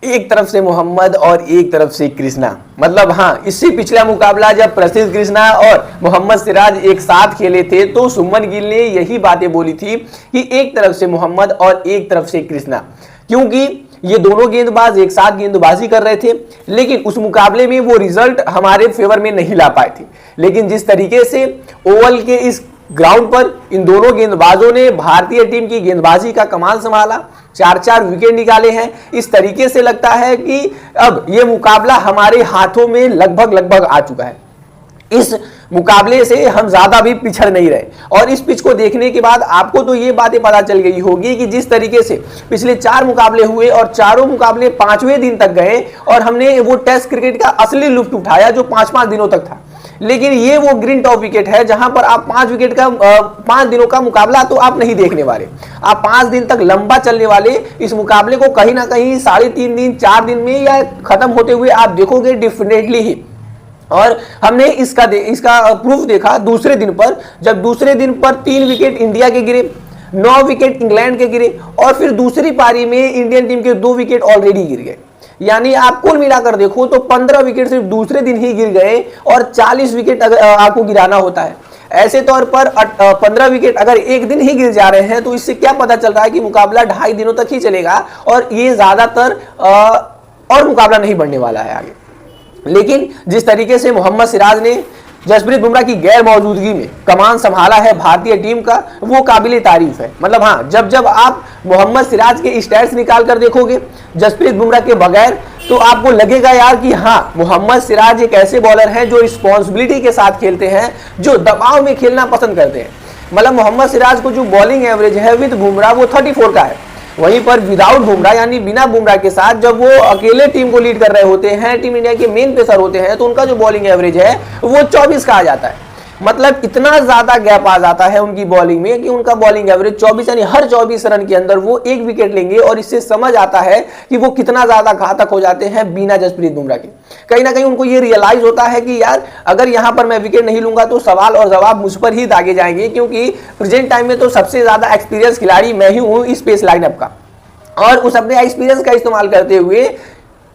एक तरफ से मोहम्मद और एक तरफ से कृष्णा। मतलब हाँ, इससे पिछला मुकाबला जब प्रसिद्ध कृष्णा और मोहम्मद सिराज एक साथ खेले थे तो शुभमन गिल ने यही बातें बोली थी कि एक तरफ से मोहम्मद और एक तरफ से कृष्णा, क्योंकि ये दोनों गेंदबाज एक साथ गेंदबाजी कर रहे थे। लेकिन उस मुकाबले में वो रिजल्ट हमारे फेवर में नहीं ला पाए थे। लेकिन जिस तरीके से ओवल के इस ग्राउंड पर इन दोनों गेंदबाजों ने भारतीय टीम की गेंदबाजी का कमाल संभाला, 4-4 विकेट निकाले हैं, इस तरीके से लगता है कि अब ये मुकाबला हमारे हाथों में लगभग आ चुका है। इस मुकाबले से हम ज्यादा भी पिछड़ नहीं रहे। और इस पिच को देखने के बाद आपको तो ये बातें पता चल गई होगी कि जिस तरीके से पिछले 4 मुकाबले हुए और चारों मुकाबले 5वें दिन तक गए और हमने वो टेस्ट क्रिकेट का असली लुत्फ उठाया जो 5-5 दिनों तक था। लेकिन ये वो ग्रीन टॉप विकेट है जहां पर आप 5 दिनों का मुकाबला तो आप नहीं देखने वाले। आप 5 दिन तक लंबा चलने वाले इस मुकाबले को कहीं ना कहीं 3.5 दिन 4 दिन में या खत्म होते हुए आप देखोगे डेफिनेटली ही। और हमने इसका प्रूफ देखा दूसरे दिन पर, जब दूसरे दिन पर 3 विकेट इंडिया के गिरे, 9 विकेट इंग्लैंड के गिरे और फिर दूसरी पारी में इंडियन टीम के 2 विकेट ऑलरेडी गिर गए। यानी आप कुल मिलाकर देखो तो 15 विकेट सिर्फ दूसरे दिन ही गिर गए और 40 विकेट आपको गिराना होता है। ऐसे तौर पर 15 विकेट अगर एक दिन ही गिर जा रहे हैं तो इससे क्या पता चल रहा है कि मुकाबला 2.5 दिनों तक ही चलेगा और ये ज्यादातर और मुकाबला नहीं बढ़ने वाला है आगे। लेकिन जिस तरीके से मोहम्मद सिराज ने जसप्रीत बुमराह की गैर मौजूदगी में कमान संभाला है भारतीय टीम का, वो काबिले तारीफ है। मतलब हाँ, जब आप मोहम्मद सिराज के स्टैट्स निकाल कर देखोगे जसप्रीत बुमराह के बगैर तो आपको लगेगा यार कि हाँ, मोहम्मद सिराज एक ऐसे बॉलर हैं जो रिस्पॉन्सिबिलिटी के साथ खेलते हैं, जो दबाव में खेलना पसंद करते हैं। मतलब मोहम्मद सिराज को जो बॉलिंग एवरेज है विद बुमराह वो 34 का है। वहीं पर विदाउट बुमराह यानी बिना बुमराह के साथ जब वो अकेले टीम को लीड कर रहे होते हैं, टीम इंडिया के मेन पेसर होते हैं, तो उनका जो बॉलिंग एवरेज है वो 24 का आ जाता है। मतलब इतना ज्यादा गैप आ जाता है उनकी बॉलिंग में कि उनका बॉलिंग एवरेज 24 यानी हर 24 रन के अंदर वो 1 विकेट लेंगे। और इससे समझ आता है कि वो कितना ज्यादा घातक हो जाते हैं बिना जसप्रीत बुमराह के। कहीं ना कहीं उनको ये रियलाइज होता है कि यार अगर यहां पर मैं विकेट नहीं लूंगा तो सवाल और जवाब मुझ पर ही दागे जाएंगे, क्योंकि प्रेजेंट टाइम में तो सबसे ज्यादा एक्सपीरियंस खिलाड़ी मैं ही हूं इस पेस लाइनअप का। और उस अपने एक्सपीरियंस का इस्तेमाल करते हुए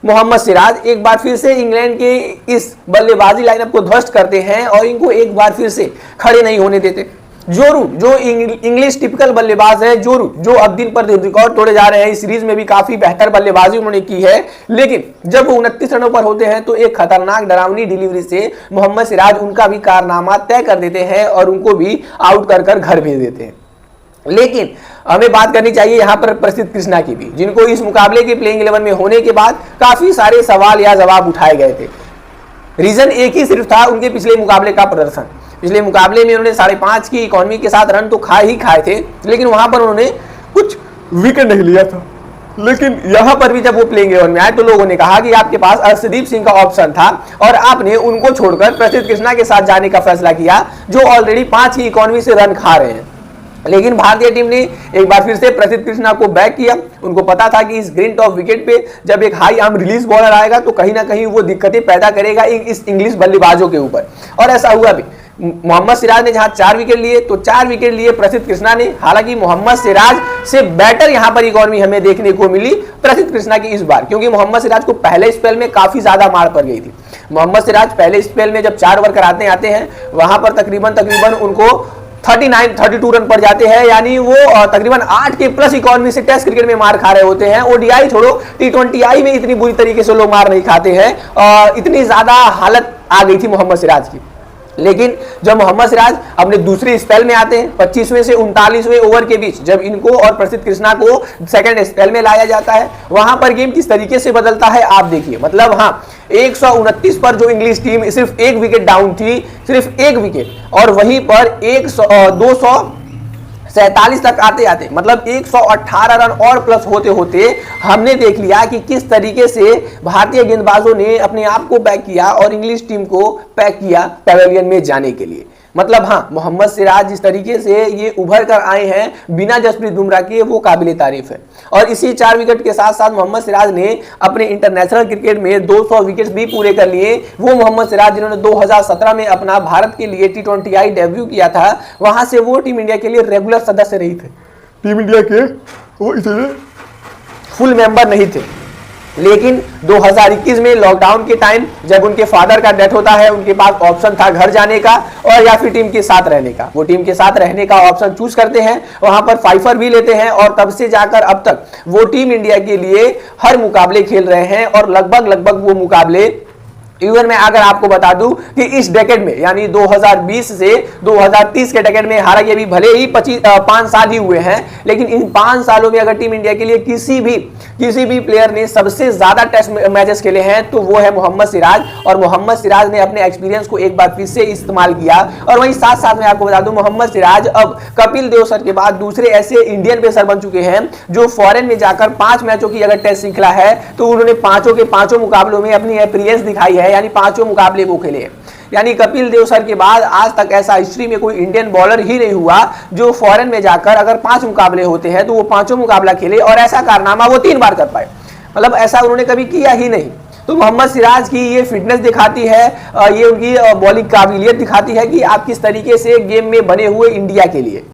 मोहम्मद सिराज एक बार फिर से इंग्लैंड के इस बल्लेबाजी लाइनअप को ध्वस्त करते हैं और इनको एक बार फिर से खड़े नहीं होने देते। जोरू जो इंग्लिश टिपिकल बल्लेबाज है, जोरू जो अब दिन पर दिन रिकॉर्ड तोड़े जा रहे हैं, इस सीरीज में भी काफी बेहतर बल्लेबाजी उन्होंने की है। लेकिन जब वो 29 रनों पर होते हैं तो एक खतरनाक डरावनी डिलीवरी से मोहम्मद सिराज उनका भी कारनामा तय कर देते हैं और उनको भी आउट कर घर भेज देते हैं। लेकिन हमें बात करनी चाहिए यहाँ पर प्रसिद्ध कृष्णा की भी, जिनको इस मुकाबले के प्लेइंग 11 में होने के बाद काफी सारे सवाल या जवाब उठाए गए थे। रीजन एक ही सिर्फ था, उनके पिछले मुकाबले का प्रदर्शन। पिछले मुकाबले में उन्होंने 5.5 की इकोनॉमी के साथ रन तो खाए थे, लेकिन वहां पर उन्होंने कुछ विकेट नहीं लिया था। लेकिन यहां पर भी जब वो प्लेइंग 11 में आए तो लोगों ने कहा कि आपके पास अर्शदीप सिंह का ऑप्शन था और आपने उनको छोड़कर प्रसिद्ध कृष्णा के साथ जाने का फैसला किया, जो ऑलरेडी 5 की इकोनॉमी से रन खा रहे हैं। लेकिन भारतीय टीम ने एक बार फिर से प्रसिद्ध कृष्णा को बैक किया। उनको पता था कि इस ग्रीन टॉप विकेट पे जब एक हाई आर्म रिलीज बॉलर आएगा तो कहीं ना कहीं वो दिक्कतें पैदा करेगा इस इंग्लिश बल्लेबाजों के ऊपर, और ऐसा हुआ भी। मोहम्मद सिराज ने जहां 4 विकेट लिए तो 4 विकेट लिए प्रसिद्ध कृष्णा ने। हालांकि मोहम्मद सिराज से बेटर यहां पर इकोनॉमी हमें देखने को मिली प्रसिद्ध कृष्णा की इस बार, क्योंकि मोहम्मद सिराज को पहले स्पेल में काफी ज्यादा मार पड़ गई थी। मोहम्मद सिराज पहले स्पेल में जब 4 ओवर कराते आते हैं वहां पर तकरीबन उनको 32 रन पड़ जाते हैं, यानी वो तकरीबन 8 के प्लस इकोनॉमी से टेस्ट क्रिकेट में मार खा रहे होते हैं। ओडीआई छोड़ो, T20I में इतनी बुरी तरीके से लोग मार नहीं खाते हैं, इतनी ज्यादा हालत आ गई थी मोहम्मद सिराज की। लेकिन जब मोहम्मद सिराज अपने दूसरे स्पेल में आते हैं 25वें से 39वें ओवर के बीच, जब इनको और प्रसिद्ध कृष्णा को सेकंड स्पेल में लाया जाता है, वहां पर गेम किस तरीके से बदलता है आप देखिए। मतलब हाँ, 129 पर जो इंग्लिश टीम सिर्फ 1 विकेट डाउन थी, सिर्फ 1 विकेट, और वहीं पर 247 तक आते आते मतलब 118 रन और प्लस होते होते हमने देख लिया कि किस तरीके से भारतीय गेंदबाजों ने अपने आप को बैक किया और इंग्लिश टीम को पैक किया पैवेलियन में जाने के लिए। मतलब हाँ, मोहम्मद सिराज जिस तरीके से ये उभर कर आए हैं बिना जसप्रीत बुमराह के, वो काबिले तारीफ है। और इसी 4 विकेट के साथ साथ मोहम्मद सिराज ने अपने इंटरनेशनल क्रिकेट में 200 विकेट्स भी पूरे कर लिए। वो मोहम्मद सिराज जिन्होंने 2017 में अपना भारत के लिए T20I डेब्यू किया था, वहां से वो टीम इंडिया के लिए रेगुलर सदस्य नहीं थे, टीम इंडिया के वो इतने फुल मेंबर नहीं थे। लेकिन 2021 में लॉकडाउन के टाइम जब उनके फादर का डेथ होता है, उनके पास ऑप्शन था घर जाने का और या फिर टीम के साथ रहने का। वो टीम के साथ रहने का ऑप्शन चूज करते हैं, वहां पर फाइफर भी लेते हैं और तब से जाकर अब तक वो टीम इंडिया के लिए हर मुकाबले खेल रहे हैं और लगभग वो मुकाबले इवन मैं अगर आपको बता दूं कि इस डेकेड में यानी 2020 से 2030 के डेकेड में, हालांकि अभी भले ही 5 साल ही हुए हैं, लेकिन इन 5 सालों में अगर टीम इंडिया के लिए किसी भी प्लेयर ने सबसे ज्यादा टेस्ट मैचेस खेले हैं तो वो है मोहम्मद सिराज। और मोहम्मद सिराज ने अपने एक्सपीरियंस को एक बार फिर से इस्तेमाल किया। और वहीं साथ साथ में आपको बता दूं, मोहम्मद सिराज अब कपिल देव सर के बाद दूसरे ऐसे इंडियन पेसर बन चुके हैं जो फॉरेन में जाकर 5 मैचों की अगर टेस्ट श्रृंखला है तो उन्होंने 5 के 5 मुकाबलों में अपनी एक्सपीरियंस दिखाई है, यानी 5 मुकाबले वो खेले। यानी कपिल देव सर के बाद आज तक ऐसा हिस्ट्री में कोई इंडियन बॉलर ही नहीं हुआ जो फॉरेन में जाकर अगर 5 मुकाबले होते हैं तो वो 5 मुकाबला खेले और ऐसा कारनामा वो 3 बार कर पाए। मतलब ऐसा उन्होंने कभी किया ही नहीं। तो मोहम्मद सिराज की ये फिटनेस दिखाती है, ये उनकी बॉलिंग काबिलियत दिखाती है कि आप किस तरीके से गेम में बने हुए इंडिया के लिए।